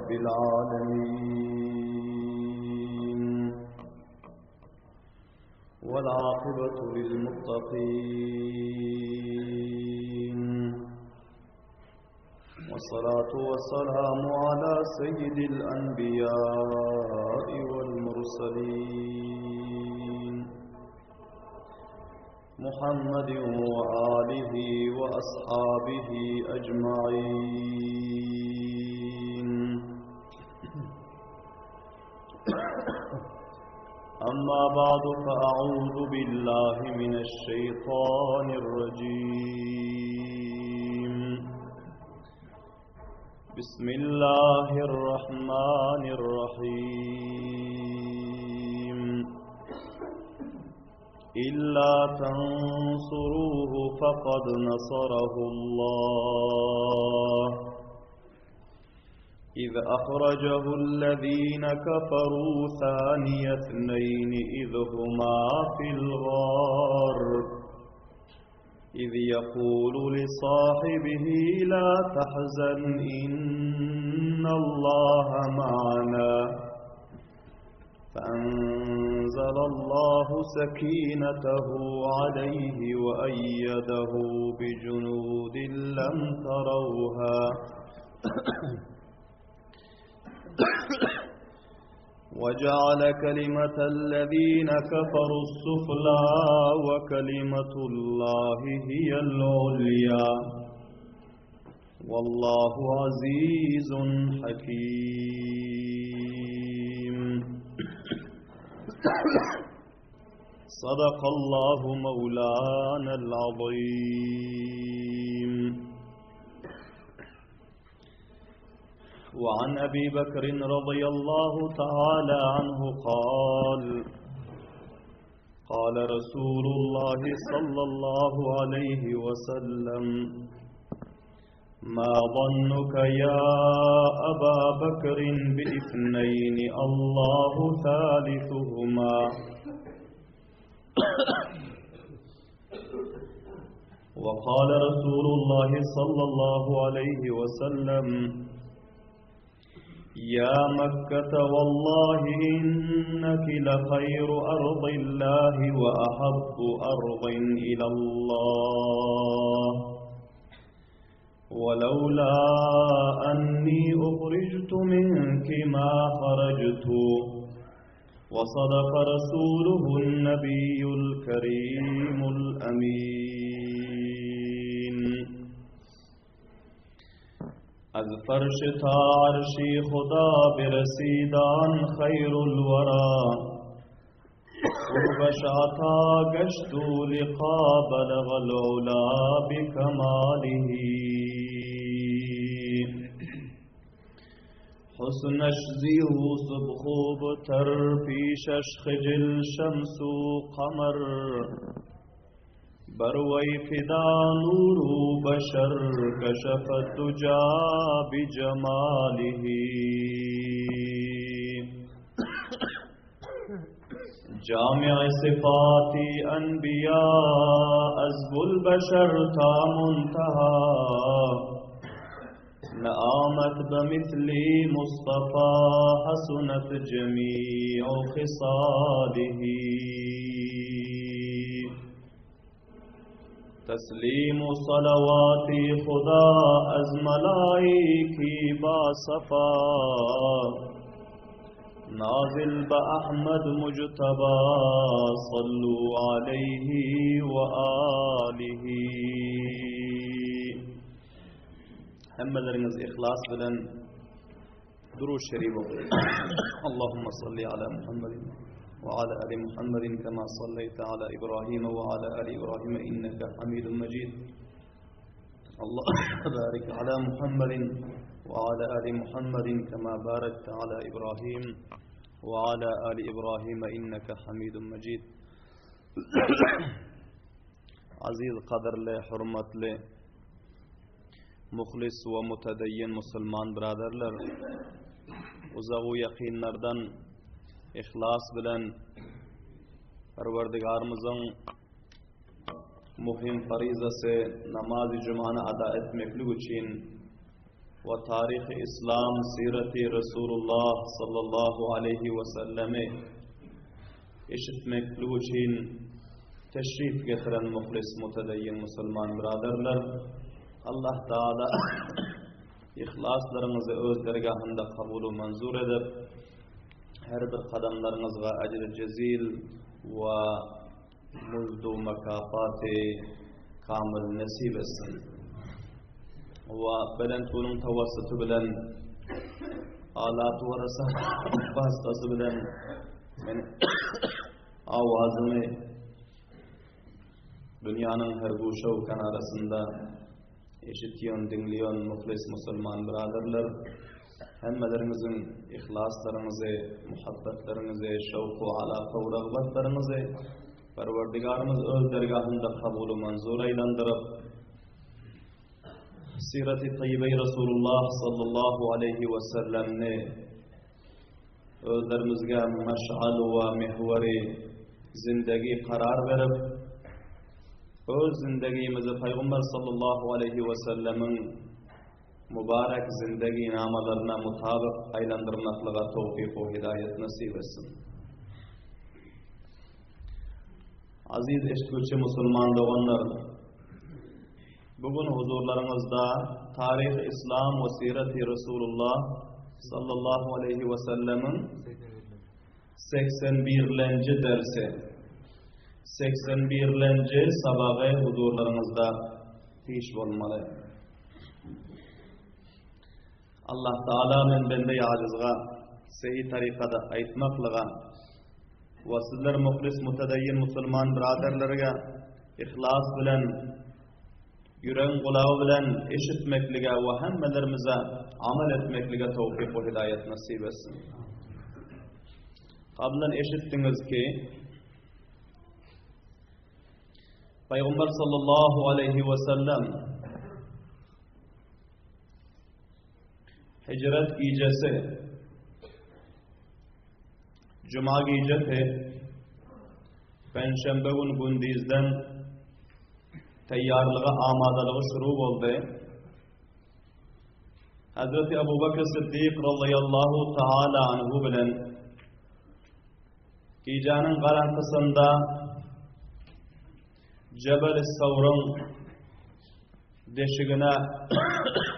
رب العالمين، والعاقبة للمتقين، والصلاة والسلام على سيد الأنبياء والمرسلين محمد وآله وأصحابه أجمعين. أما بعد، فأعوذ بالله من الشيطان الرجيم. بسم الله الرحمن الرحيم. إلا تنصروه فقد نصره الله إذ أخرجه الذين كفروا ثاني اثنين إذ هما في الغار إذ يقول لصاحبه لا تحزن إن الله معنا فأنزل الله سكينته عليه وأيده بجنود لم تروها وجعل كلمة الذين كفروا السفلى وكلمة الله هي العليا والله عزيز حكيم. صدق الله مولانا العظيم. وعن أبي بكر رضي الله تعالى عنه قال: قال رسول الله صلى الله عليه وسلم: ما ظنك يا أبا بكر باثنين الله ثالثهما؟ وقال رسول الله صلى الله عليه وسلم: يا مكة والله إنك لخير أرض الله وأحب أرض إلى الله ولولا أني أخرجت منك ما خرجت. وصدق رسوله النبي الكريم الأمين. از فرش تا عرشی خدا برسیدان خیر الورا قربش عطا گشت لقا بلغ العلا بکماله حسنش زیو صبح خوب تر پیشش خجل شمس و قمر بروی فدا نور بشر کشف الدجا بجماله جامع صفات انبیاء از البشر تا منتهى نآمت بمثل مصطفى حسنت جميع خصاله تسلیم و صلواتی خدا از ملائکی با صفا نازل با احمد مجتبا صلو علیه و آله. همه دارین از اخلاص بدن درود شریف اللهم صل على محمد وعلى آل محمد كما صليت على إبراهيم وعلى آل إبراهيم إنك حميد مجيد. اللهم بارك على محمد وعلى آل محمد كما باركت على إبراهيم وعلى آل إبراهيم إنك حميد مجيد. عزيز قدر له حرمت له مخلص ومتدين مسلمان برادرler uzağı yakinlerden ihlas bilen Parvardigarımızın muhim farizası namaz-ı cuma'nı ada etmeklik için ve tarih-i İslam, sireti Resulullah sallallahu aleyhi ve sellemi eşitmekli için teşrif getiren muhlis mutedeyyin Müslüman biraderler, Allah Teala ihlaslarınızı öz dergahında kabulü manzur edip, her bir kadamlarınızga ecr-i cezil ve muzdu makafati kamil nasip etsin. Ve belentunun tavassıtı bilen, alat ve rasat vasıtası bilen avazını dünyanın her guşa ve kanarasında eşitiyon, dinliyon, muhlis Müslüman biraderler, hemmelerimizin ihlaslarınızı, muhabbetlerinizi, şevku, alaka ve rağbatlarınızı Perverdigarımız öz dergahında kabulü manzur eylandırıp, Sirat-i Tayyibe-i Resulullah sallallahu aleyhi ve sellemni özlerimizge meş'al ve mihveri zindagi karar verip, öz zindagimizi Peygamber sallallahu aleyhi ve sellemin mübarek zindagi namalarına mutabık aylandırmaklığa tevfik ve hidayet nasip etsin. Aziz eşitgüçü Müslüman doğanlar, bugün huzurlarınızda tarih-i İslam ve siret-i Resulullah sallallahu aleyhi ve sellemin 81. dersi, 81. sabahı huzurlarınızda piş olmalı. Allah Teala men bende-i acizga sahih tarikada aytmaklığa ve sizler muhlis mutedeyyin Müslüman biraderlerge ihlas bilen, yüreğin kulağı bilen eşitmeklige ve hemmelerimize amel etmeklige tevfik ve hidayet nasip etsin. Kablen eşittiniz ki Peygamber sallallahu aleyhi ve sellem hicret gecesi Cuma gecesi Perşembe günü gündüzden teyyarlığa amadalığı şuru oldu. Hazreti Ebu Bekir Siddiq radıyallahu ta'ala anhu bilen gecenin garantısında Cebel-i Savr'ın deşigine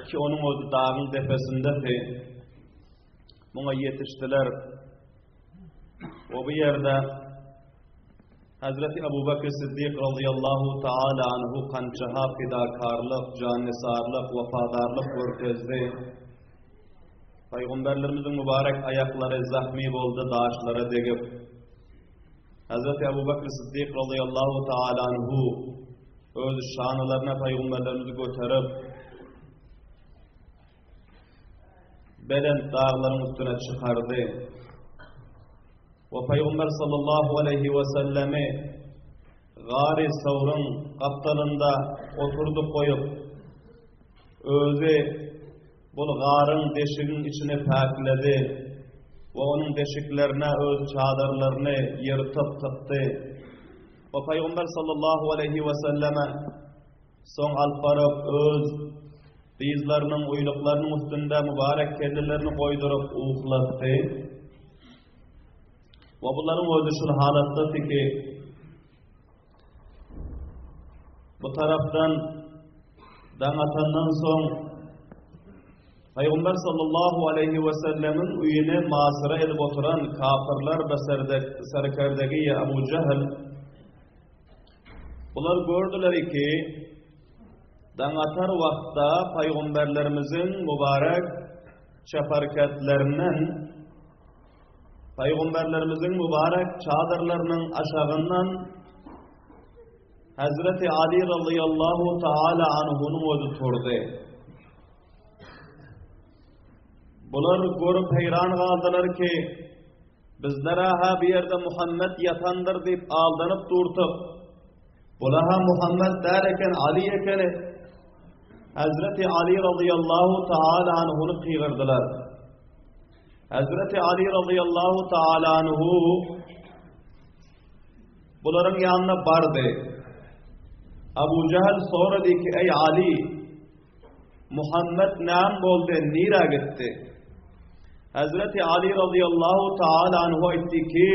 ki onun o dağın tepesinde buna yetiştiler. O bir yerde Hazreti Ebu Bekir Siddiq radıyallahu ta'ala anhu kançaha fidakarlık, canisarlık, vafadarlık görkezdi. Peygamberlerimizin mübarek ayakları zahmi oldu, daşlara degip Hazreti Ebu Bekir Siddiq radıyallahu ta'ala anhu öz şanlarına peygamberlerimizi götürüp Belent dağların üstüne çıkardı. Ve Peygamber sallallahu aleyhi ve sellemi Gari Savr'ın kaptalında oturdu koyup özü bu garın deşiğin içine pakledi ve onun deşiklerine öz çadırlarını yırtıp tıktı. Ve Peygamber sallallahu aleyhi ve selleme son alparıp öz dizlerinin uyluklarının üstünde mübarek kellilerini koydurup uğuklattı. Ve bunların özü şu halattı ki bu taraftan dağıtandan son Peygamber sallallahu aleyhi ve sellemin üyüne masıra edip oturan kafirler ve serkerdeki Ebu Cehil bunlar gördüler ki dağıtar vakta Peygamberlerimizin mübarek çeparketlerinden Peygamberlerimizin mübarek çadırlarının aşağından Hazreti Ali radıyallahu ta'ala anhu'nun özü turdu. Bunlar görüp heyran kaldılar ki bizlere ha bir yerde Muhammed yatandır deyip aldanıp durtup bulaha Muhammed derken Ali ekeni Hazreti Ali radıyallahu ta'ala anhu'nu kıyırdılar. Hazreti Ali radıyallahu ta'ala anhu bunların yanına vardı. Ebu Cehil sonra dedi ki ey Ali Muhammed nam boldu, nira gitti. Hazreti Ali radıyallahu ta'ala anhu aytti ki,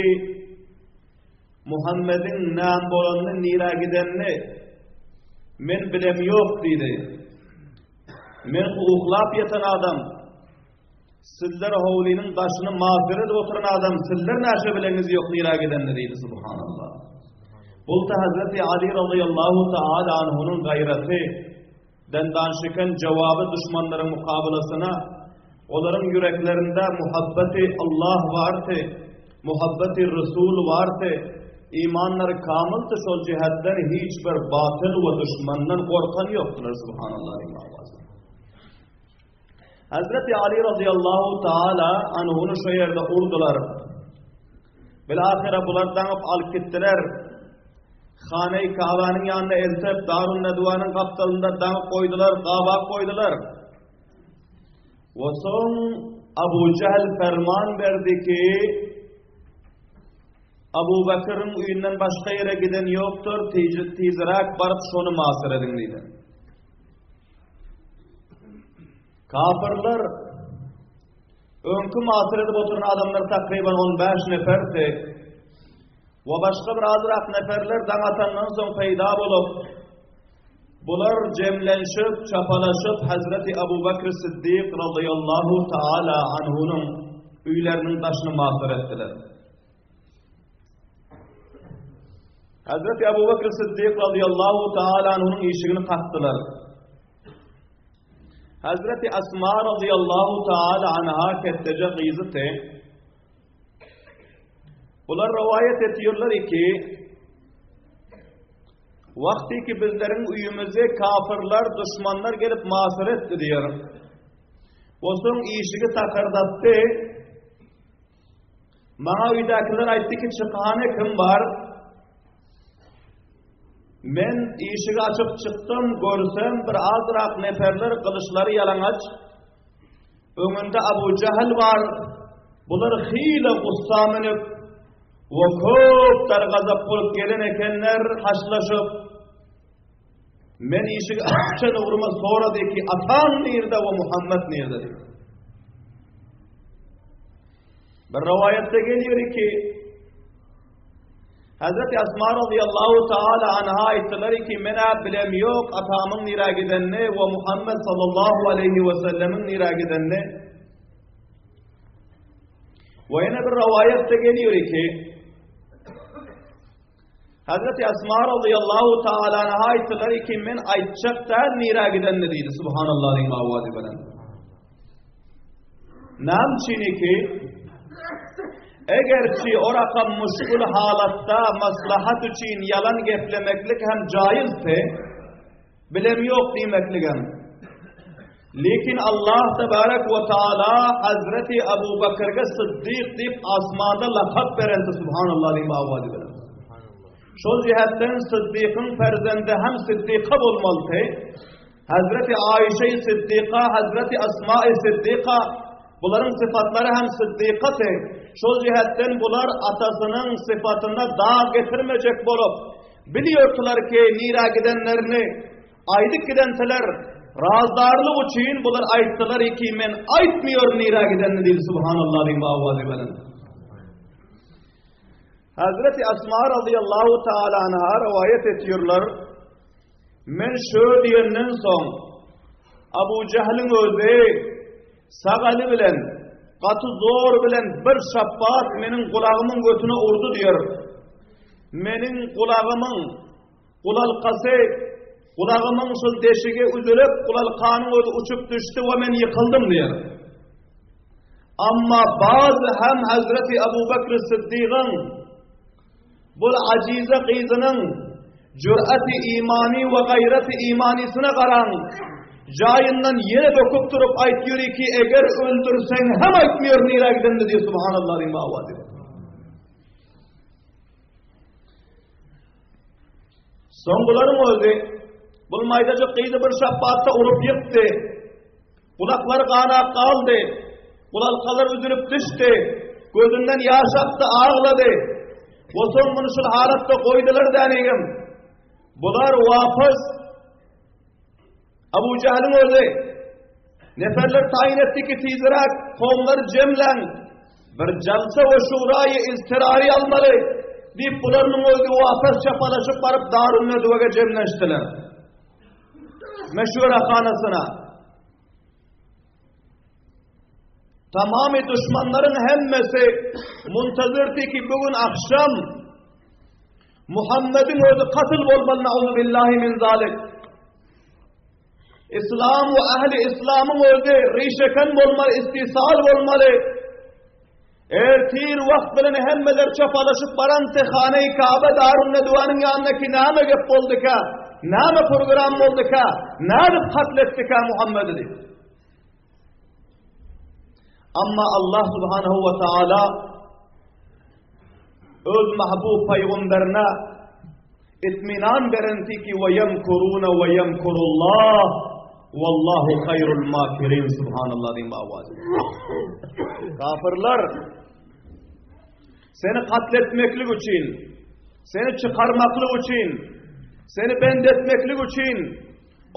Muhammed'in nam bolanını nira gidenini men bilem yok dedi. Men uhlap yeten adam, sizler hovlinin taşını mağfir edip oturan adam, sizler naşe bileniz yok nira gidenini dedi, subhanallah. Bulta Hazreti Ali radıyallahu ta'ala anhu'nun gayreti, danışıkan cevabı düşmanların mukabelasına, onların yüreklerinde muhabbeti Allah vardı, muhabbeti Resul vardı, imanları kamıldı, şol cihetten hiçbir batıl ve düşmandan korkan yoktur, subhanallah. Hazreti Ali radıyallahu ta'ala anhu'nu şu yerde urdular. Bilahire bulardan alıp gittiler. Hane-i Kâba'nın yanına eltep, Darun Nedva'nın kaptalında dam koydular, kaba koydular. Ve son Abu Cehl ferman verdi ki, Abu Bakır'ın uyundan başka yere giden yoktur, tizrak barıp şonu masır edin dedi. Kafirler, önkü masır edip oturan adamlar takriben 15 neferdi. Ve başka bir azrak neferler dağıtandan son peyda bulup, bular cemlenşip, çapalaşıp Hazreti Ebu Bekir Siddiq radıyallahu ta'ala anhu'nun üylerinin taşını mahzur ettiler. Hazreti Ebu Bekir Siddiq radıyallahu ta'ala anhu'nun işini kattılar. Hazreti Asma radıyallahu ta'ala anha kettece gizite, bunlar rivayet ediyorlar ki, vakti ki bizlerin uyumuza kafirler, düşmanlar gelip masır etti diyor. O son işini takardattı. Bana uydakiler aytti ki çıkhane kim var? Men işini açıp çıktım, görsem bir azrak neferler kılıçları yalanaç. Önünde Abu Cehl var. Bunlar hile gussamınıp, ve köp dargazap bulup gelen ekenler haşlaşıp, men işi açan uğruma sonra de ki, atan nerede ve Muhammed nerede diyor. Bir rivayette geliyor ki, Hazreti Asma radıyallahu ta'ala anha ettiler ki, mena bilem yok atamın nira gidenini ve Muhammed sallallahu aleyhi ve sellemin nira gidenini. Ve yine bir rivayette geliyor ki, Hazreti Asma radıyallahu ta'ala anha ettiler ki, men aytçaktan nira gidenini dedi, subhanallah'ın mavvadi belen. Nam çini ki, eğer ki o rakam muşkul halatta maslahat için yalan geplemeklik hem caizse, bilem yok demeklik hem. Lekin Allah tebarek ve Teala Hazreti Ebu Bakır'a Sıddık deyip asmada lakab verenti subhanallah'ın mavvadi belen. Şol cihetten Sıddık'ın ferzendi hem Sıddık'a bulmalıdır. Hazreti Ayşe-i Sıddık'a, Hazreti Asma-i Sıddık'a, bunların sıfatları hem Sıddık'atı. Şol cihetten bunlar atasının sıfatına dağ getirmeyecek bulup, biliyordular ki nira gidenlerini, aydık gidenteler, razdarlık için bunlar ayttılar ki, men aytmıyor nira gidenini değil, subhanallah'ın mavvadi belen. Hazreti Asma radıyallahu ta'ala anha rivayet ediyorlar. Men şöyle diyenden son Abu Cehl'in özü sağalı bilen, katı zor bilen bir şappat menin kulağımın götüne urdu diyor. Menin kulağımın kulalkası, kulağımın şu deşiğe üzülüp kulalkanın özü uçup düştü ve men yıkıldım diyor. Ama bazı hem Hazreti Ebu Bekir Sıddık'ın bu acize kızının cüret-i imani ve gayret-i imanisine karan cayından yere dokup durup aytıyor ki eğer öldürsen hem aytmıyor nira gidendi diyor subhanallah'ın mavvadi. Songuların özü bulmaydacı kıydı bir şappatta urup yıktı. Kulakları kana kaldı. Kulaklar üzülüp düştü. Gözünden yaş aktı, ağladı. O son bunu şu halatta koydular deneyim. Bunlar vafız Abu Cehl'in özü Neferler tayin etti ki tizrak kavmları cemlen bir jalsa ve şurayı istirari almalı deyip bularının özü vafes çapalaşıp barıp Darun Nedve'ye cemleştiler. Meşvera hanasına. Tamamı düşmanların hemmesi muntazırdı ki bugün akşam Muhammed'in özü katıl olmalı nauzubillahi min zalik. İslam ve ehli İslam'ın özü rişeken olmalı, istisal olmalı. Eğer tir vakt bilen hemmeler çapalaşıp baran tehane-i Kabe Darun Nedve'nin yanındaki nâme gep oldu ka, nâme program oldu ka, nâme katletti ka Muhammed'i. Amma Allah subhanahu ve Teala öz mahbub peygamberine itminan verenti ki ve yemkuruna ve yemkurullah vallahu hayrul makirin subhanallah diyeyim avaz. Kafirler seni katletmeklik için, seni çıkarmaklık için, seni bendetmeklik için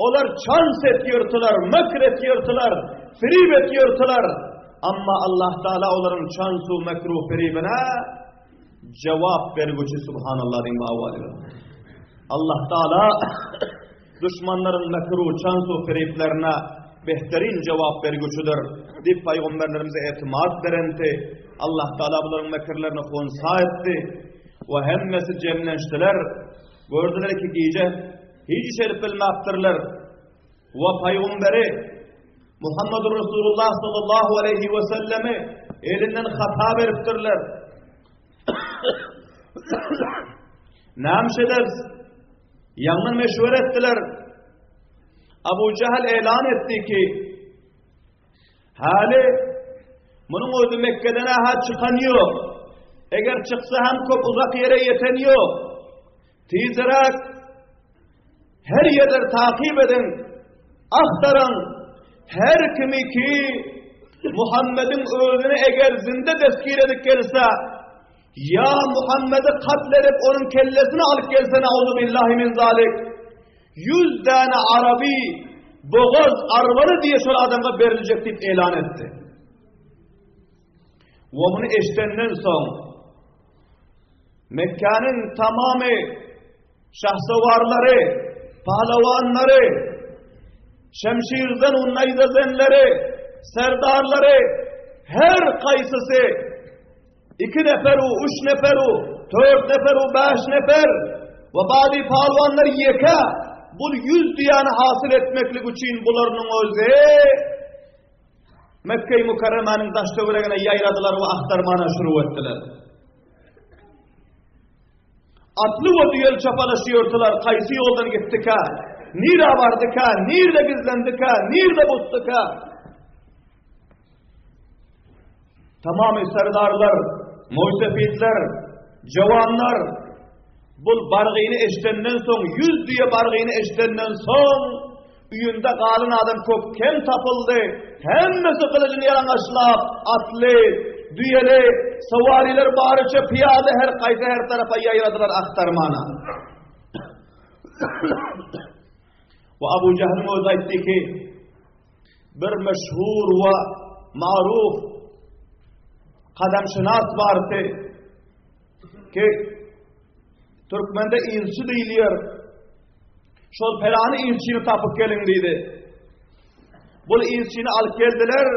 onlar çans etiyordülar, mekr etiyordülar, firib etiyordülar. Amma Allah Teala onların çansu mekruh firibine cevap vergücü subhanallah diyeyim avaz. Allah Teala düşmanların mekruh çansu firiblerine behterin cevap vergücüdür deyip peygamberlerimize etimat verenti. Allah Teala bunların mekirlerini konsa etti ve hemmesi cemleştiler. Gördüler ki gece hiç şerif bilmektirler ve peygamberi Muhammedur Resulullah sallallahu aleyhi ve sellemi elinden hata veriptirler. Namşeders yanına meşvur ettiler. Abu Cehal elan etti ki hali bunun özü Mekke'den aha çıkanıyor. Eğer çıksa hem çok uzak yere yeteniyor. Tizrak her yerde takip edin, aktarın. Her kimi ki Muhammed'in özünü eğer zinde tezkir edip gelse, ya Muhammed'i katledip onun kellesini alıp gelse nauzubillahi min zalik. 100 tane Arabi boğaz arvarı diye şöyle adamga verilecek deyip elan etti. Ve bunu eşitenden sonra Mekke'nin tamamı şahsavarları, pahlavanları, şemşirden unnaydazenleri, serdarları, her kayısısı 2 neferu, 3 neferu, 4 neferu, 5 nefer ve bazı pahlavanlar yeka bu 100 diyanı hasıl etmeklik için bularının özü Mekke-i Mukarreme'nin taş töbreğine yayradılar ve aktarmana şuru ettiler. Atlı ve düğel çapalaşıyordular, kayısı yoldan gittik ha. Nira vardık ha, nirde gizlendik ha, nirde buttuk ha. Tamamı serdarlar, muhtefitler, cevanlar, bu bargıyını eşitenden son, 100 diye bargıyını eşitenden son, üyünde kalın adam kökken tapıldı. Hemmesi kılıcını yalanlaşlap, atlı, düyeli, savariler bağırıca piyade her kaysa her tarafa yayradılar aktarmana. Ve Abu Cehil'in o da etti ki, bir meşhur ve maruf kademşinas vardı ki, Türkmen'de ilçi deyiliyor. Şol felanı ilçini tapıp gelin deydi. Bu ilçini alıp geldiler.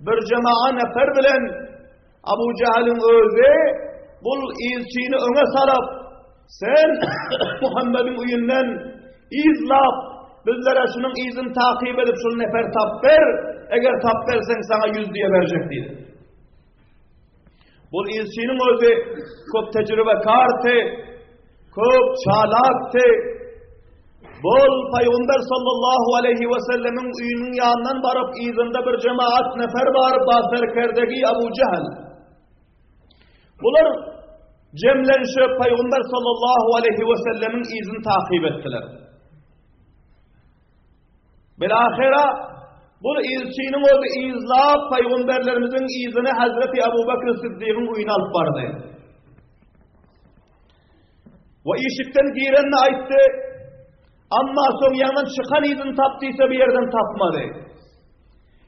Bir cema'a nefer bilen Abu Cehil'in özü bu ilçini öne sarıp sen Muhammed'in uyundan izlap bizlere şunun izini takip edip şunu nefer tap ver. Eğer tap versen sana 100 diye verecek deydi. Bu ilçinin özü çok tecrübekartı, çok çalaktı. Bol Peygamber sallallahu aleyhi ve sellemin uyunun yanından varıp izinde bir cemaat nefer varıp Basırker'deki Abu Cehil. Bunlar cemlenşip Peygamber sallallahu aleyhi ve sellemin izini takip ettiler. Bilahira bu ilçinin o izlap Peygamberlerimizin izini Hazreti Ebu Bekir Sıddık'ın uyuna alıp vardı. Ve işitten girenine aitti. Ama son yanından çıkan izin taptıysa bir yerden tapmadı.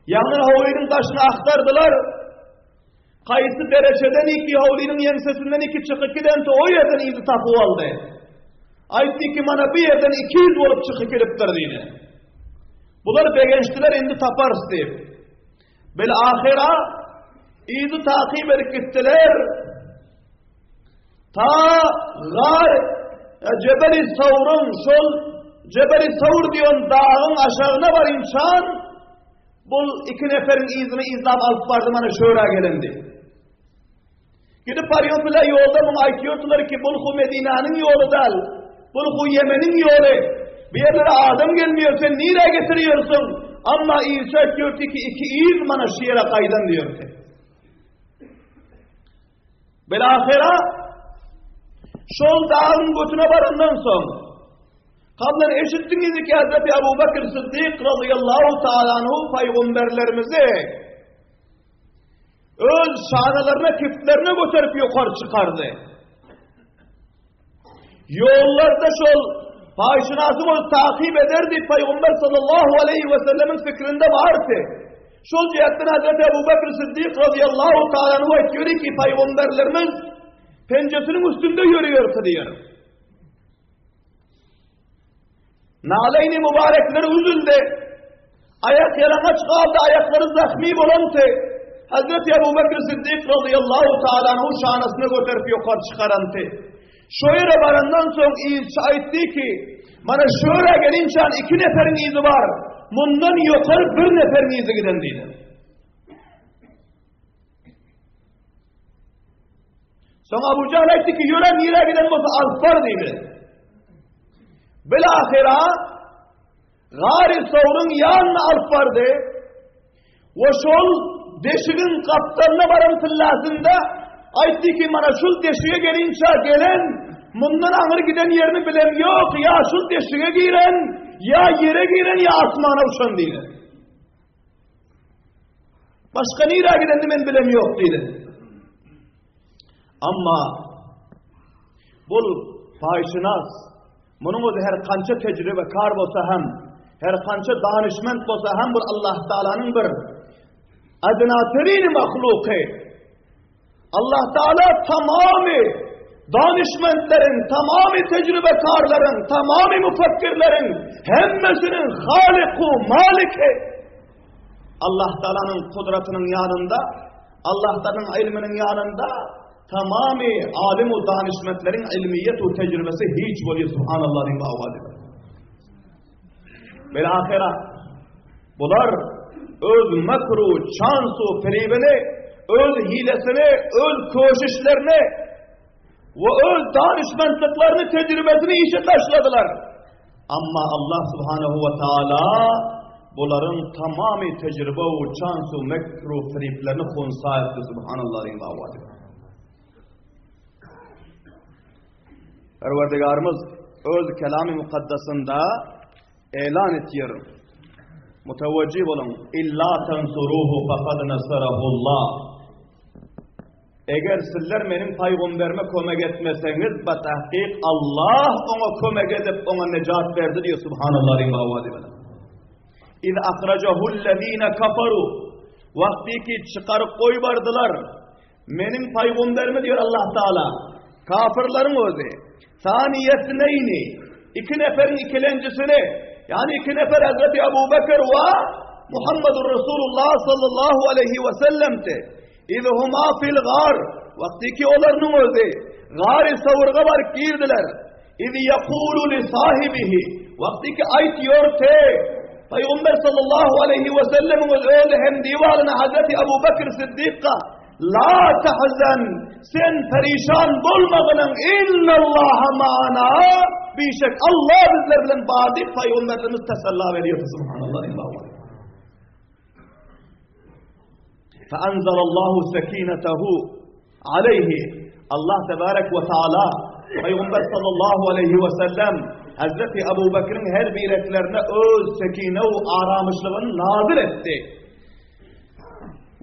Yanına havlinin taşını aktardılar. Kayısı dereceden iki havlinin yensesinden iki çıkıp giden o yerden izi tapı aldı. Aytti ki bana bir yerden 200 olup çıkıp geliptir diyene. Bunlar begençtiler indi taparız deyip. Böyle ahira izi takip edip gittiler. Ta gar Cebeli Savr'un şol Cebeli Savr diyon dağın aşağına var insan. Bu iki neferin izini izlap alıp vardı bana şöyle gelendi. Gidip arıyorlar yolda bunu aytıyorlar ki bulhu Medine'nin yolu değil. Bulhu Yemen'in yolu. Bir yerlere adam gelmiyor sen nereye getiriyorsun? Ama İsa diyor ki iki iz bana şiire kaydan diyor ki. Belahira şol dağın götüne varından sonra kablen eşittiniz ki Hazreti Ebu Bekir Sıddık radıyallahu ta'ala anhu peygamberlerimizi öz şanalarına küflerine götürüp yukarı çıkardı. Yollarda şol fahişinatı o takip ederdi. Peygamber sallallahu aleyhi ve sellemin fikrinde vardı. Şol cihetten Hazreti Ebu Bekir Sıddık radıyallahu ta'ala anhu diyor ki peygamberlerimiz pencesinin üstünde yürüyor diyor. Naleyni mübarekleri üzüldü. Ayak yalamaç kaldı, ayakları zahmi bulantı. Hazreti Ebu Bekir Sıddık radıyallahu ta'ala anhu şanasını götürüp yukarı çıkarantı. Şöyle varandan sonra İsa etti ki, bana şöyle gelince iki neferin izi var. Bundan yukarı bir neferin izi giden değil. Sonra Abu Cahl etti ki, yören yere giden olsa alfar değil. Bilahira Gari Savr'un yanına alp vardı. Ve şol deşiğin kaptanına varın tıllasında aytti ki bana şul deşiğe gelince gelen bundan ağır giden yerini bilem yok. Ya şul deşiğe giren ya yere giren ya asmana uçan değil. Başka nira giden ben bilem yok değil. Ama bu fahişinaz bunun özü her kança tecrübe kar olsa hem, her kança danışment olsa hem bir Allah Teala'nın bir adnaterini mahluki. Allah Teala tamamı danışmentlerin, tamamı tecrübekarların, tamamı müfekkirlerin, hemmesinin haliku, maliki. Allah Teala'nın kudretinin yanında, Allah Teala'nın ilminin yanında, tamamı alim-u danışmetlerin ilmiyet-u tecrübesi hiç oluyor subhanallah'ın bağvadı. Belahira bunlar öz mekru, şansu, feribini, öz hilesini, öz koşuşlarını ve öz danışmentliklerini, tecrübesini işe taşladılar. Ama Allah subhanahu ve teala bunların tamamı tecrübe ve şansu, mekru, feriblerini khunsa etti subhanallah'ın bağvadı. Perverdigarımız öz kelam-ı mukaddasında elan etiyor. Mutevecih olun. İlla tensuruhu fekad nasarahullah. Eğer sizler benim peygamberime kömek etmeseniz betahkik Allah ona kömek edip ona necat verdi diyor subhanallah rimavadi bana. İz akhracahullezine kafaru. Vakti ki çıkarıp koy vardılar. Benim peygamberime diyor Allah Teala. Kafirlerin özü. Saniyetneyni. İki neferin ikilencisini. Yani iki nefer Hazreti Ebu Bekir ve Muhammedur Resulullah sallallahu aleyhi ve sellem'ti. İz huma fil gar. Vakti ki onların özü. Gar-ı savurga var girdiler. İz yakulu li sahibihi. Vakti ki ayet yorte. Peygamber sallallahu aleyhi ve sellem'in özü hem divarına Hazreti Ebu Bekir Sıddık'a la tahzan sen perişan bulmadın innallaha ma'ana bir şey Allah bizlerle badik peygamberimiz tesella veriyor subhanallah illallah. Feanzalallahu sekinetehu aleyhi Allah tebarek ve teala Peygamber sallallahu aleyhi ve sellem Hazreti Ebu Bekir'in her bireklerine öz sekine ve aramışlığını nazil etti.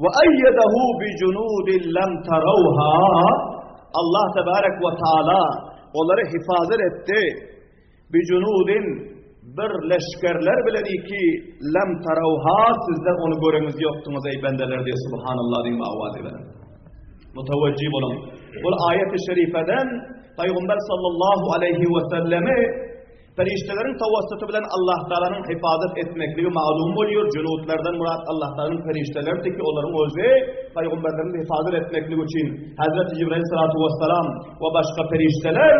وَأَيَّدَهُ بِجُنُودٍ لَمْ تَرَوْهَا Allah tebarek ve teala onları hifazet etti. بِجُنُودٍ bir leşkerler bilen iki lem taravha sizler onu göreniz yoktunuz ey bendeler diye subhanallah diyeyim avaz edin. Mutevecih olun. Bu ayet-i şerifeden Peygamber sallallahu aleyhi ve selleme feriştelerin tavassıtı bilen Allah Teala'nın hifazet etmekliği malum oluyor. Cunutlardan murat Allah Teala'nın feriştelerdir ki onların özü Peygamberlerin hifazet etmekliği için Hazreti Cibril sallallahu aleyhi ve sellem ve başka ferişteler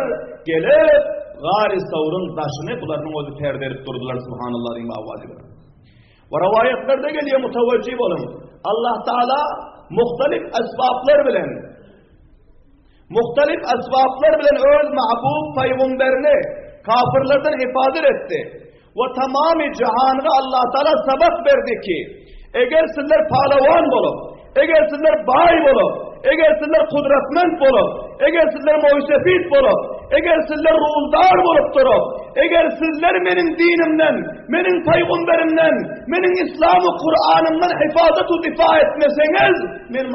gelip Gâr-ı Savur'un taşını bunların özü perderip durdular. Subhanallah diyeyim avaz edin. Ve rivayetlerde geliyor mutevecih olun. Allah Teala muhtelif esbablar bilen öz mahbub peygamberini kafirlerden hifazet etti. Ve tamamı cihanı Allah Teala sabah verdi ki eğer sizler palavan bolup, eğer sizler bay bolup, eğer sizler kudretmend bolup, eğer sizler muysefit bolup, eğer sizler ruldar bolup durup, eğer sizler benim dinimden, benim peygamberimden, benim İslam-ı Kur'an'ımdan hifazet-u difa etmeseniz, ben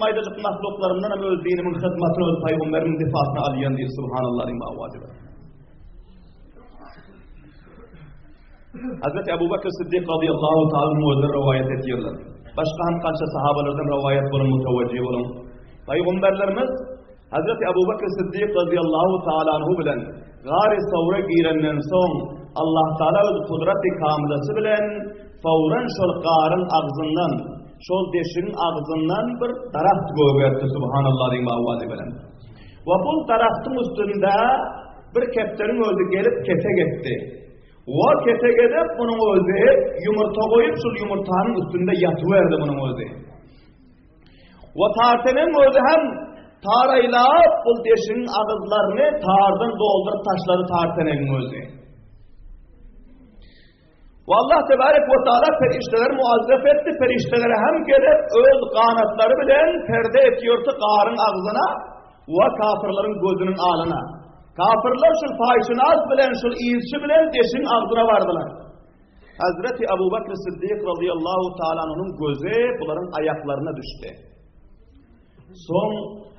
maydacık mahluklarımdan ama öz dinimin hizmetini, öz peygamberimin difasını alayan değil. Subhanallah diyeyim avacı. Hazreti Ebu Bekir Sıddık radıyallahu ta'ala'nın özleri rivayet ediyorlar. Başka hem kança sahabalardan rivayet bulun, mutevecih olun. Peygamberlerimiz Hazreti Ebu Bekir Sıddık radıyallahu ta'ala'nı bilen Gâr-ı Savur'a girenden son Allah Teala öz kudret-i kamilesi bilen fauran şol qarın ağzından, şol deşin ağzından bir daraxt göğerdi. Subhanallah diyeyim avazı bilen. Ve bu daraxtın üstünde bir kepterin özü gelip kete gitti. O kete gidip bunun özü yumurta koyup şu yumurtanın üstünde yatıverdi bunun özü. O tartenin özü hem tarayla bu deşin ağızlarını tardan doldurup taşları tartenin özü. Ve Allah Tebarek ve Teala ferişteler muazzef etti. Feriştelere hem gelip öz kanatları bilen perde etiyordu qarın ağzına ve kafirlerin gözünün alına. Kafirler şul fahişinaz bilen, şul iyisi bilen deşin ağzına vardılar. Hazreti Ebu Bekir Sıddık radıyallahu ta'ala'nın gözü bunların ayaklarına düştü. Son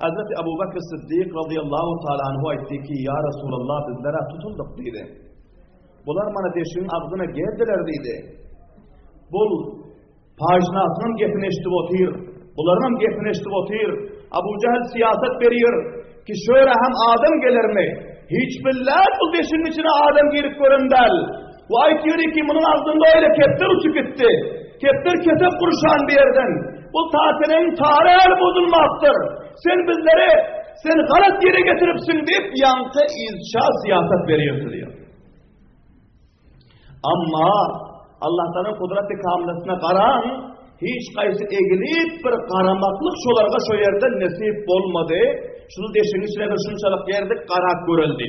Hazreti Ebu Bekir Sıddık radıyallahu ta'ala'nı etti ki ya Resulallah bizlere tutulduk dedi. Bunlar bana deşin ağzına geldiler dedi. Bu fahişinazının gepini eşitip otur. Bunların gepini eşitip otur. Abu Cehil siyaset veriyor ki şöyle hem Adem gelir mi? Hiç billah bu deşinin içine Adem girip göründel. Bu ayet diyor ki bunun ağzında öyle kepter uçuk gitti. Kepter ketep kuruşan bir yerden. Bu tatilin tarihi bozulmaktır. Sen bizleri sen galat yere getiripsin deyip yankı izşa siyaset veriyorsun diyor. Ama Allah'tan kudret-i kamilesine karan hiç kaysi egilip bir karamaklık şolarga şu yerde nesip olmadı. Şunu deşin içine bir şunçalık yerde karak görüldü.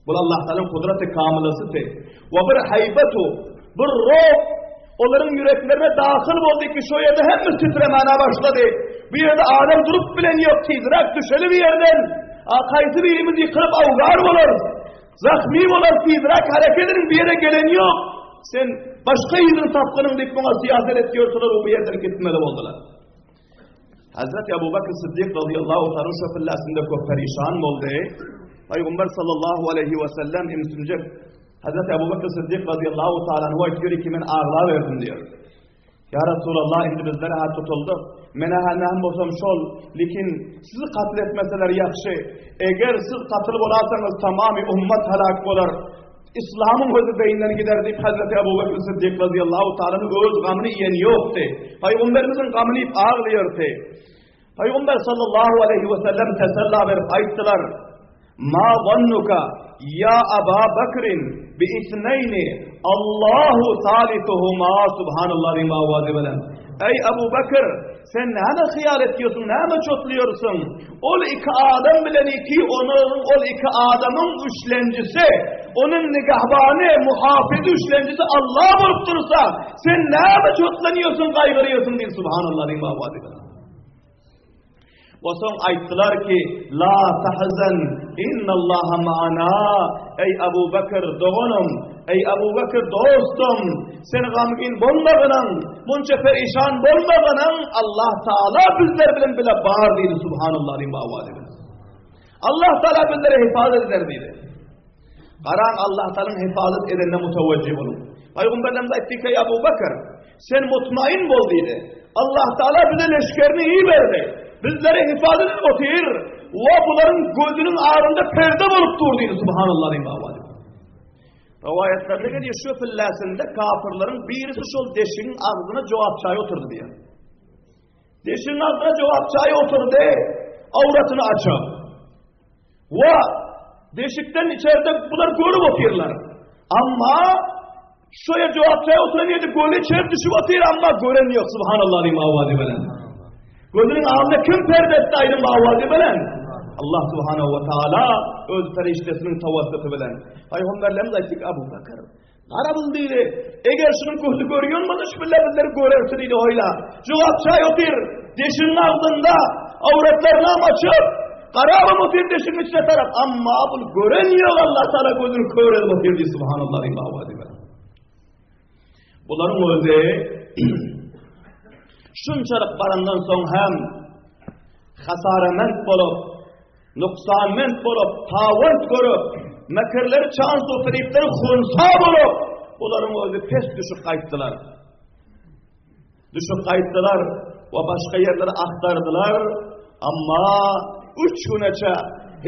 Bu Allah'tan kudret-i kamilesidir. Ve bir haybetu, bir ruh onların yüreklerine dahil oldu ki şu yerde hem titremene başladı. Bir yerde Adem durup bilen yok, tizrak düşeli bir yerden. Kaysi birimiz yıkılıp avgar olur. Zahmi olur, tizrak hareketinin bir yere gelen yok. Sen başka yüzün tapkının deyip buna siyaset ediyorsunlar, o bir yerden gitmeli oldular. Hazreti Ebu Bekir Sıddık radıyallahu ta'ala şu fillasında çok perişan oldu. Peygamber sallallahu aleyhi ve sellem imsünce Hazreti Ebu Bekir Sıddık radıyallahu ta'ala diyor ki ben ağla verdim diyor. Ya Resulallah indi bizlere hat tutuldu. Mene hem olsam şol, lekin sizi katletmeseler yakşı. Eğer siz katılıp olarsanız tamamı ummet helak olur. İslam'ın özü beyinden gider deyip Hazreti Ebu Bekir Sıddık radıyallahu ta'ala'nın öz gamını yiyen yoktu. Peygamberimizin gamını yiyip ağlıyordu. Peygamber sallallahu aleyhi ve sellem tesella verip ayettiler. Ma zannuka ya Aba Bekir'in bi isneyni Allahu salisuhuma subhanallah ima vazibelen. Ey Ebu Bekir sen ne hayal ediyorsun, ne çotluyorsun? Ol iki adam bilen iki, ol iki adamın üçlencisi, onun nigahbani, muhafizi üçlencisi Allah olup durursa, sen ne çotlanıyorsun, kaygırıyorsun diye subhanallah ima vazibelen. O son ayettiler ki la tahzan innallaha ma'ana. Ey Ebu Bekir doğunum, ey Ebu Bekir dostum, sen gamgin bolmagınan, bunca perişan bolmagınan Allah Teala bizler bilen bile bağır dedi subhanallah diyeyim avazı. Allah Teala bizlere hifazet eder dedi. Karan Allah Teala'nın hifazet edenine mutevecih olun. Peygamberimiz etti ki Ebu Bekir, sen mutmain bol dedi. Allah Teala bize leşkerini iyi verdi. Bizleri hifazet otur. Ve bunların gözünün ağrında perde bulup durduydu. Subhanallah diyeyim avadi. Rivayetlerde geliyor şu fillasında kafirlerin birisi şol deşinin ağzına cevap çayı oturdu diye. Deşinin ağzına cevap çayı oturdu. Avratını açar. Ve deşikten içeride bunlar görüp oturuyorlar. Ama şöyle cevap çayı oturamıyordu. Gölü içeri düşüp oturuyor ama gören yok. Subhanallah diyeyim avadi bilen. Gözünün ağzına kim perde etti ayrım avadi bilen? Allah Subhanahu ve Teala öz feriştesinin tavassıtı bilen. Peygamberlerimiz ayttık Ebu Bekir. Qarabıl deydi. Eğer şunun gözü görüyor mu da şu bizleri görersin deydi oyla. Cevap çay otur. Deşinin ağzında avretlerini açıp qarabım otur deşinin içine taraf. Ama bu gören yok Allah Teala gözünü kör edip otur deydi. Subhanallah deyim. Bunların özü şunçalık barandan son hem hasarament bolup nuksanment bolup, tavant görüp, mekirleri çans o firipleri hunsa bolup, bunların özü pes düşüp kayıttılar. Düşüp kayıttılar ve başka yerlere aktardılar. Ama 3 güneçe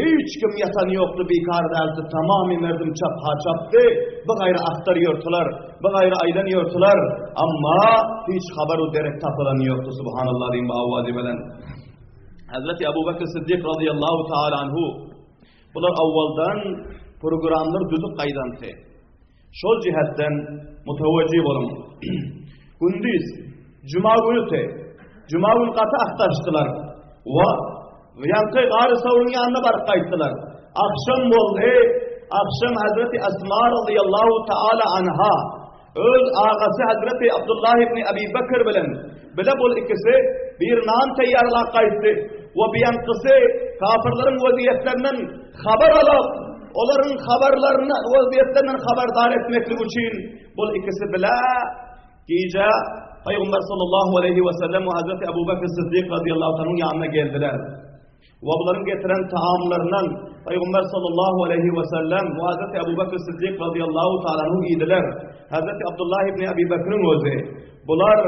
hiç kim yatan yoktu bir kardeldi. Tamamı merdim çap haçaptı. Bu gayrı aktarıyordular. Bu gayrı aylanıyordular. Ama hiç haberu derek tapılan yoktu. Subhanallah diyeyim avvadi bilen. Hazreti Ebu Bekir Sıddık radıyallahu ta'ala anhu bunlar avvaldan programlar düzüp kaydandı. Şol cihetten mutevecih olun. Gündüz, Cuma günü te, Cuma günü katı aktarıştılar. Ve yankı gari savunun yanına barıp kayıttılar. Akşam oldu, akşam Hazreti Esma radıyallahu ta'ala anha öz ağası Hazreti Abdullah ibn Abi Bekir bilen bile bol ikisi bir nan teyyarlığa kayıttı. Ve bir yankısı kafirlerin vaziyetlerinden haber alıp onların haberlerine, vaziyetlerinden haberdar etmeklik için bu ikisi bile gece Peygamber sallallahu aleyhi ve sellem ve Hazreti Ebu Bekir Sıddık radıyallahu anh'ın yanına geldiler. Ve bunların getiren taamlarından Peygamber sallallahu aleyhi ve sellem ve Hazreti Ebu Bekir Sıddık radıyallahu anh'ı yediler. Hazreti Abdullah ibn Abi Bekir'in özü. Bunlar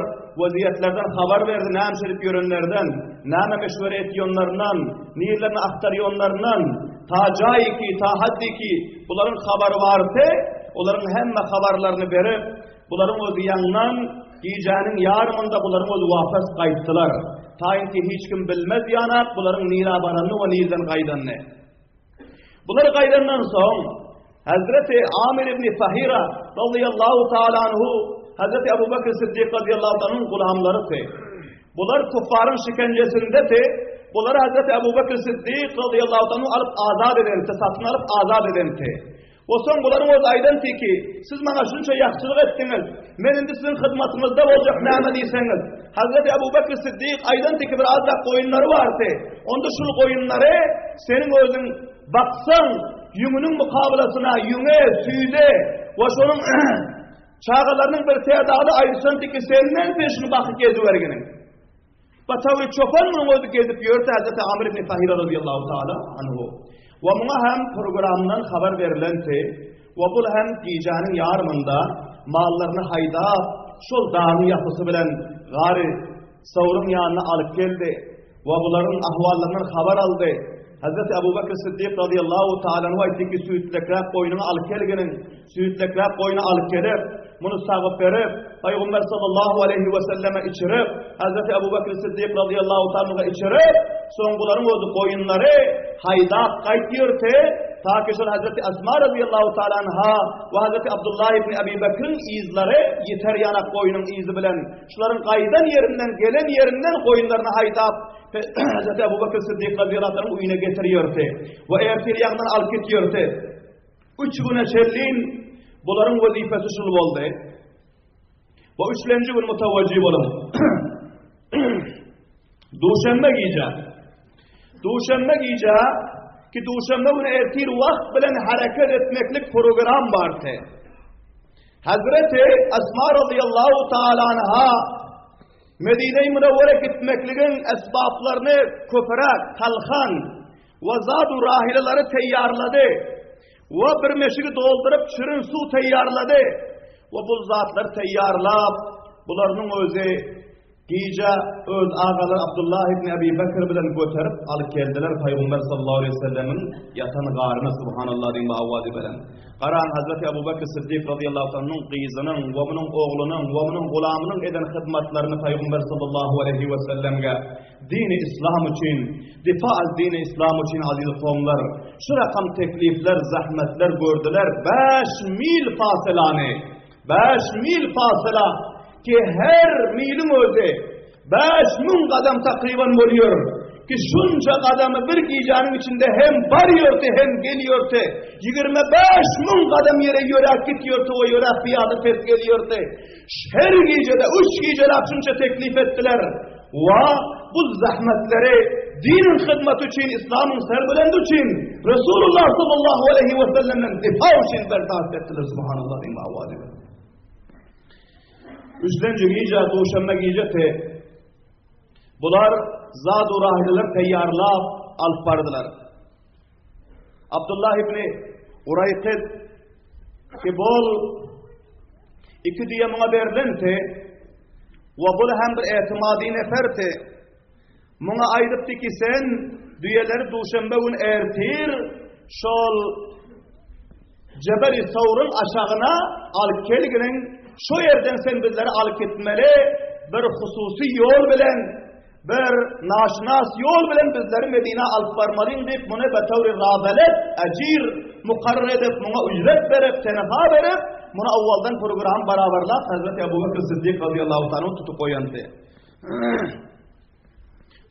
vaziyetlerden haber verdi, nâm şerif yörenlerden, nâme meşvere etiyonlarından, niyirlerini aktarıyonlarından, ta cayi ki, ta haddi ki, bunların haber vardı, onların hemme haberlerini verip, bunların özü yanından, giyeceğinin yarımında bunların özü vafız kayıttılar. Ta ki hiç kim bilmez yanak, bunların nira baranını ve nirden kaydanını. Bunları kaydandan sonra, Hazreti Amir ibn Fahira radıyallahu ta'ala anhu, Hazreti Ebu Bekir Sıddık radıyallahu anh'ın kulağımları. Bunlar kuffarın şikencesinde bunları Hazreti Ebu Bekir Sıddık radıyallahu anh'ı alıp azat eden, satın alıp azat eden. O son bunların o aydan ki siz bana şunca yaxşılık ettiniz. Men indi sizin hizmetinizde olacak näme diyseniz. Hazreti Ebu Bekir Sıddık aydan ki bir azat koyunları vardı. Onda şu koyunları senin özün baksan yüngünün mukabelasına yüngü, süyde ve şunun çağalarının bir tedadı ayrısan ki senden peşini bakıp gezivergenin. Batavi çopan mı oldu gezip yörtü Hazreti Amir ibn Fahira radıyallahu ta'ala anhu. Ve buna hem programdan haber verilenti ve bu hem giyeceğinin yarımında mallarını haydap şol dağın yapısı bilen gari savrun yanına alıp geldi ve bunların ahvallarından haber aldı. Hazreti Ebu Bekir Sıddık radıyallahu ta'ala anhu aytti ki süyütlekler koyununu alıp gelgenin, süyütlekler koyunu alıp gelip bunu sağıp verip Peygamber sallallahu aleyhi ve selleme içirip Hazreti Ebu Bekir Sıddık radıyallahu ta'ala içirip son bunların olduğu koyunları haydap kayıtıyordu. Ta ki şöyle Hazreti Esma radıyallahu ta'ala anha ve Hazreti Abdullah ibn Abi Bekir'in izleri yeter yanak koyunun izi bilen şunların kaydan yerinden gelen yerinden koyunlarını haydap Hazreti Ebu Bekir Sıddık radıyallahu ta'ala uyuna getiriyordu. Ve ertir yanından alıp gidiyordu. 3 güne çelliğin bunların vazifesi şunu oldu. Ve 3. gün mutevacih olalım. Duşanbe giyeceğim. Duşanbe giyeceğim ki duşanbe günü ertir vakt bilen hareket etmeklik program vardı. Hazreti Esma radıyallahu ta'ala anha Medine-i Münevvere gitmekliğin esbablarını köpürek, kalkan ve zat-ı rahileleri teyyarladı. ve bir meşigi doldurup şirin su teyyarladı. Ve bu zatlar teyyarlap, bularının özü giyce öz ağalar Abdullah ibn Abi Bekir bilen götürüp alıp geldiler Peygamber sallallahu aleyhi ve sellemin yatan garına subhanallah diyeyim avvadi bilen. Qaran Hazreti Ebu Bekir Siddiq radıyallahu anh'ın kızının ve bunun oğlunun ve bunun gulamının eden hizmetlerini Peygamber sallallahu aleyhi ve sellem'e dini İslam için, difa az dini İslam için aziz kavmler, şu rakam teklifler, zahmetler gördüler. 5 mil fasilani, 5 mil fasıla ki her milin özü 5.000 kadam takriben oluyor. Ki şunca kadamı bir giyeceğinin içinde hem varıyordu hem geliyordu. 25.000 kadam yere yörak gidiyordu, o yörak bir adı pes geliyordu. Her gecede 3 gecede şunca teklif ettiler. Ve bu zahmetleri dinin hizmeti için, İslam'ın serbulendiği için Resulullah sallallahu aleyhi ve sellem'den difa için berdast ettiler. Subhanallah diyeyim avvadi. Üçüncü gece, Duşanbe gecesi bular zat-ı rahileler teyyarlap alıp bardılar. Abdullah ibn Urayqid ki bol 2 diye bana verilinti ve bul hem bir etimadi neferti. Bana aydıptı ki sen düyeleri Duşanbe gün ertir şol Cebel-i Savr'ın aşağına alıp kelginin şu yerden sen bizleri alıp gitmeli, bir hususi yol bilen, bir naşnas yol bilen bizleri Medine alıp varmalıyım deyip bunu betavri rabelet, ecir, mukarrer edip, buna ücret verip, tenefa verip, buna avvaldan program beraberler Hazreti Ebu Bekir Siddiq radıyallahu ta'ala tutup koyandı.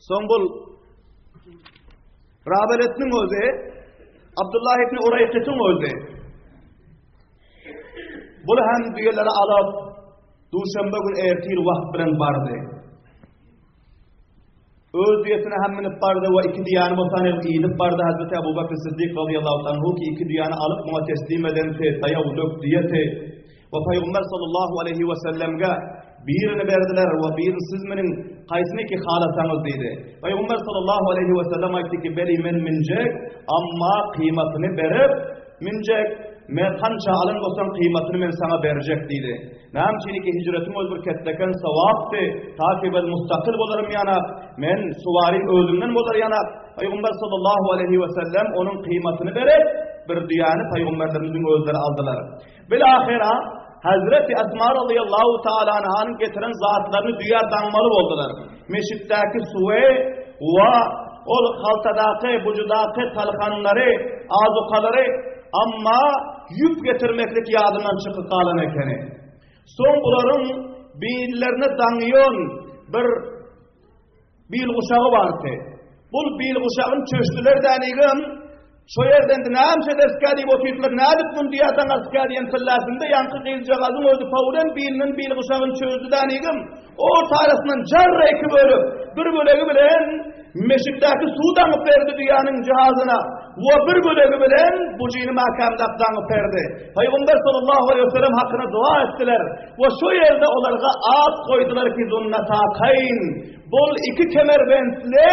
Son bul rabeletinin özü, Abdullah ibn Urayqid'in özü. Bunu hem düyeleri alıp Duşanbe gün ertir vakt bilen bardı. Öz düyesine hem minip bardı ve 2 diyanı botanıp iyilip bardı Hazreti Ebu Bekir Siddiq radıyallahu anhu ki 2 diyanı alıp buna teslim eden tayav dök diyeti ve Peygamber sallallahu aleyhi ve sellem'e birini verdiler ve birini siz menin kaysını ki halasanız dedi. Peygamber sallallahu aleyhi ve sellem aytti ki beli men mincek ama kıymetini verip mincek men kança alın olsan kıymetini men sana verecek dedi. Namçini ki hicretim öz bir ketteken sevaptı. Takibel mustakil bolarım yana. Men suvarim özümden bolar yana. Peygamber sallallahu aleyhi ve sellem onun kıymetini verip bir diyanı peygamberlerimizin özleri aldılar. Bilahira Hazreti Esma radıyallahu ta'ala anh'ın getiren zatlarını dünya danmalı oldular. Meşitteki suve ve o haltadaki, bucudaki talkanları, azukaları ama yük getirmeklik yadından çıkıp kalan ekeni. Son bunların billerine danıyon bir bil uşağı vardı. Bu bil uşağın çöştüler denigim şu yerden de namse deskadi botuytlar nadik mun diyatan askadiyen fıllasında yankı kıyılcağızın özü paulen bilinin bil uşağın çözdü denigim o tarafından carra iki bölüp bir bölüğü bilen meşiktaki su danıp verdi dünyanın cihazına ve bir bölüğü bilen bu cini makamda danıp verdi. Peygamber sallallahu aleyhi ve sellem hakkına dua ettiler ve şu yerde onlara ad koydular ki zunnatakayn bol 2 kemerbentli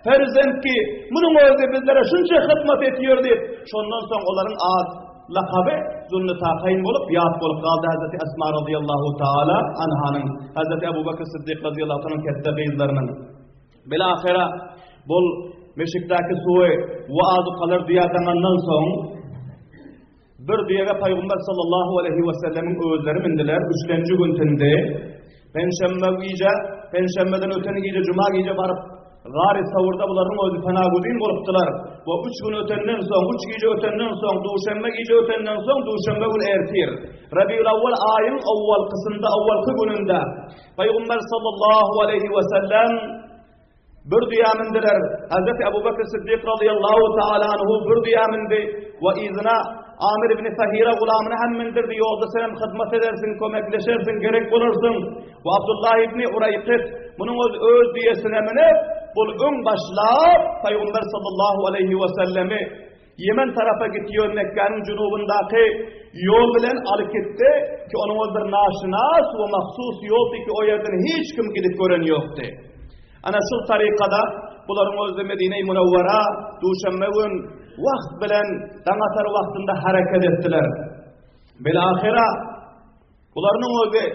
ferzent ki bunun özü bizlere şunca hizmet ediyor deyip şondan sonra onların ad lakabı zunnatakayn bulup yad bulup kaldı Hazreti Esma radıyallahu ta'ala anhanın Hazreti Ebu Bekir Siddiq radıyallahu ta'nın kette kıyızlarının bilahira bol meşiktaki suyu ve azukalar diyatanından son bir diyege Peygamber sallallahu aleyhi ve sellemin özleri mindiler 3. güntünde Penşembeden öteni gece Cuma gece varıp gari savurda bunların özü fenagudin buluptular ve 3 gün ötenden son 3 gece ötenden son Duşanbe gece ötenden son Duşanbe gün ertir Rabiul Avval ayın avval kısımda avvalki gününde Peygamber sallallahu aleyhi ve sellem bir diyamindiler. Hazreti Ebu Bekir Siddiq radıyallahu ta'ala anhu bir diyamindi ve izna Amir ibn Fahira gulamını hemmindirdi. Yolda sen hizmet edersin, kömekleşersin, gerek bulursun. Ve Abdullah ibn Urayqid bunun öz diyesine minip bul ön başlap Peygamber sallallahu aleyhi ve sellemi Yemen tarafa gidiyor Mekke'nin cunubundaki yol bilen alıp gitti ki onun o bir naşinas ve mahsus yoldu ki o yerden hiç kim gidip gören yoktu. Ana şu tarikada bunların özü Medine-i Münevvera Duşanbe gün vakt bilen dağatar vaktında hareket ettiler. Bilahira bularının özü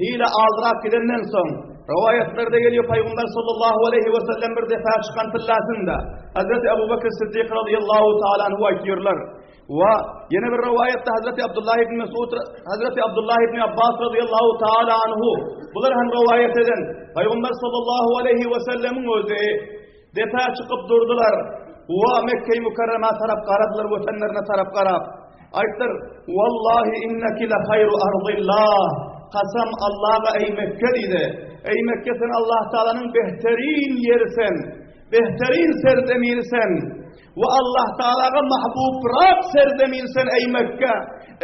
hile aldırap gidenden son rivayetlerde geliyor Peygamber sallallahu aleyhi ve sellem bir defa çıkan tıllasında Hazreti Ebu Bekir Sıddık radıyallahu ta'ala anhu aytıyorlar. Ve yine bir rivayette Hazreti Abdullah ibn Mesud, Hazreti Abdullah ibn Abbas radıyallahu ta'ala anhu bunlar hem rivayet eden Peygamber sallallahu aleyhi ve sellemin özü defa çıkıp durdular. Ve Mekke-i Mükerreme taraf karadılar, vatanlarına taraf karab. Aytlar, vallahi inneki le hayru ardillah. Kasam Allah'a ey Mekke dedi. Ey Mekke sen Allah Teala'nın behterin yerisin. Behterin serdeminsen. Ve Allah Teala'ga mahbub Rab serdeminsen ey Mekke.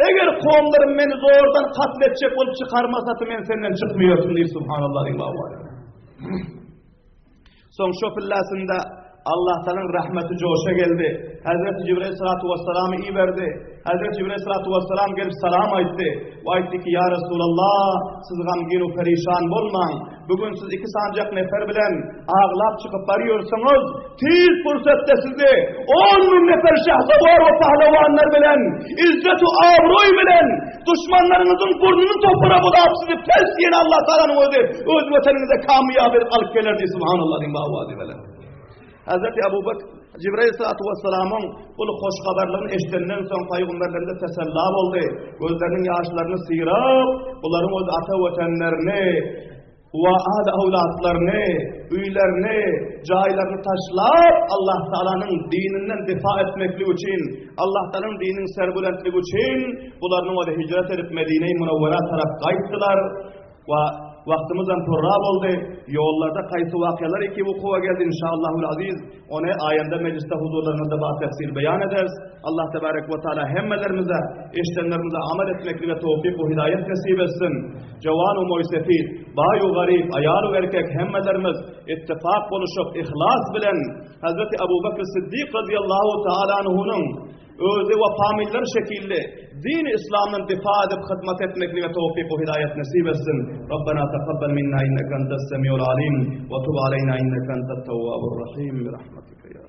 Eğer kavimlerim beni zordan katledecek olup çıkarmasatı men senden çıkmıyorsun diye subhanallah. Son şu fillasında Allah Teala'nın rahmeti coşa geldi. Hazreti Cibril sallallahu vesselam'ı iyi verdi. Hazreti Cibril sallallahu vesselam gelip salam aytti. Ve aytti ki ya Resulallah siz gamgin ve perişan olmayın. Bugün siz iki sancak nefer bilen ağlap çıkıp varıyorsunuz. Tiz fırsatta sizi 10.000 nefer şahzavar ve pahlavanlar bilen izzet-u avroy bilen düşmanlarınızın burnunu toprağa bulap sizi pes yiyen Allah Teala'nın öz vatanınıza kamiyabı alıp gelirdi subhanallah diye. Hazreti Ebu Bekir Cibril sallallahu vesselam'ın bu hoş haberlerini eşittenden sonra peygamberlerinde teselli oldu. Gözlerinin yaşlarını sıyırıp bunların öz ata vatanlarını ve ahd avlatlarını, üylerini, caylarını taşlap Allah Teala'nın dininden difa etmekli için, Allah Teala'nın dininin serbülentliği için bunların o da hicret edip Medine-i Münevvere taraf kayıttılar ve vaktimizden turrab oldu. Yollarda kayıtı vakıyalar iki vukuva geldi inşallahul aziz. Onu ayında mecliste huzurlarınızda bazı tefsir beyan ederiz. Allah tebarek ve teala hemmelerimize, işlemlerimize amel etmekli ve tevfik ve hidayet nasip etsin. Cevan-ı muysefid, bayu garip, ayalu erkek hemmelerimiz ittifak buluşup ihlas bilen Hazreti Ebu Bekir Sıddık radıyallahu teala anhu'nun özü ve familler şekilde din İslam'ın difa edip hizmet etmekli ve tevfik ve hidayet nasip etsin. Rabbena taqabbal minna inneke entes semiul alim ve tub aleyna inneke entet tevvabur rahim bi rahmetike ya